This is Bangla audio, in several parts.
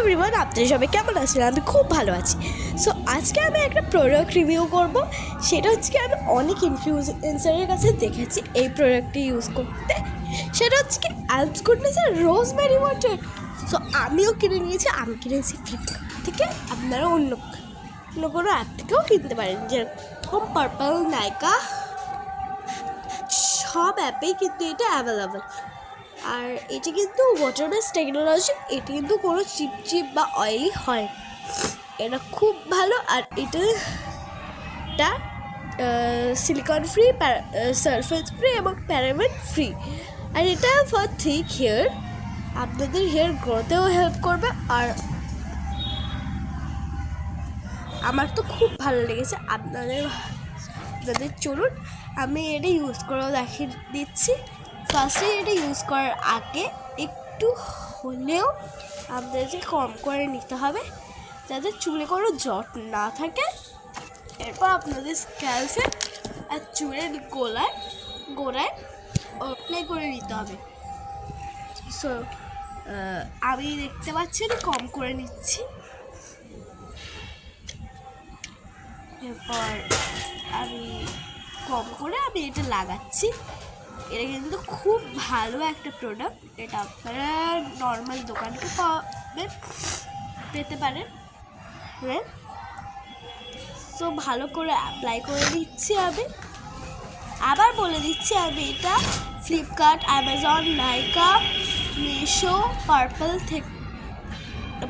এভরিওয়ান, আপনারা সবাই কেমন আছেন? আমি খুব ভালো আছি। সো আজকে আমি একটা প্রোডাক্ট রিভিউ করব। সেটা হচ্ছে কি, আমি অনেক ইনফ্লুয়েন্সারের কাছে দেখেছি এই প্রোডাক্টটি ইউজ করতে। সেটা হচ্ছে কি অ্যালপস গুডনেসের রোজমেরি ওয়াটার। সো আমিও কিনে নিয়েছি। আমি কিনেছি ফ্লিপকার্ট থেকে। আপনারা অন্য কোনো অ্যাপ থেকেও কিনতে পারেন, যেরকম পার্পল, নাইকা, সব অ্যাপেই কিন্তু এটা অ্যাভেলেবেল। আর এটা কিন্তু ওয়াটার বেস টেকনোলজি। এটা কিন্তু কোনো চিপ বা অয়েলি হয় না। এটা খুব ভালো। আর এটা সিলিকন ফ্রি, সারফেস ফ্রি এবং প্যারাবেন ফ্রি। আর এটা ফর থিক হেয়ার, আপনাদের হেয়ার গ্রোথেও হেল্প করবে। আর আমার তো খুব ভালো লেগেছে। আপনাদের চলুন আমি এটা ইউজ করেও দেখিয়ে দিচ্ছি। ফার্স্টে এটা ইউজ করার আগে একটু হলেও আপনাদেরকে কম করে নিতে হবে, যাতে চুলে কোনো জট না থাকে। এরপর আপনাদের স্ক্যাল্পে আর চুলের গোড়ায় অ্যাপ্লাই করে নিতে হবে। সো আমি দেখতে পাচ্ছি কম করে নিচ্ছি। এরপর আমি কম করে এটা লাগাচ্ছি। এটা কিন্তু খুব ভালো একটা প্রোডাক্ট। এটা আপনারা নর্মাল দোকান থেকে পেতে পারেন। সো ভালো করে অ্যাপ্লাই করে দিচ্ছি। আমি আবার বলে দিচ্ছি, আমি এটা ফ্লিপকার্ট, অ্যামাজন, নাইকা, মিশো,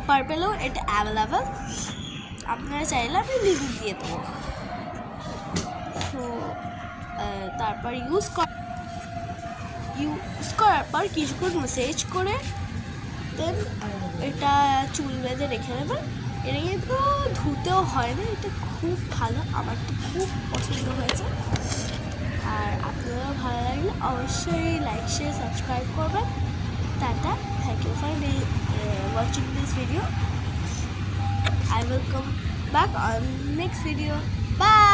পার্পেলও এটা অ্যাভেলেবেল। আপনারা চাইলে আমি লিঙ্ক দিয়ে দেবো। সো তারপর ইউজ করার পর কিছুক্ষণ ম্যাসেজ করে দেন এটা চুল বেঁধে রেখে দেবেন। এটা কিন্তু ধুতেও হয় না। এটা খুব ভালো, আমার তো খুব পছন্দ হয়েছে। আর আপনারা ভালো লাগলে অবশ্যই লাইক, শেয়ার, সাবস্ক্রাইব করবেন। Tata, thank you for watching this video. I will come back on next video. Bye.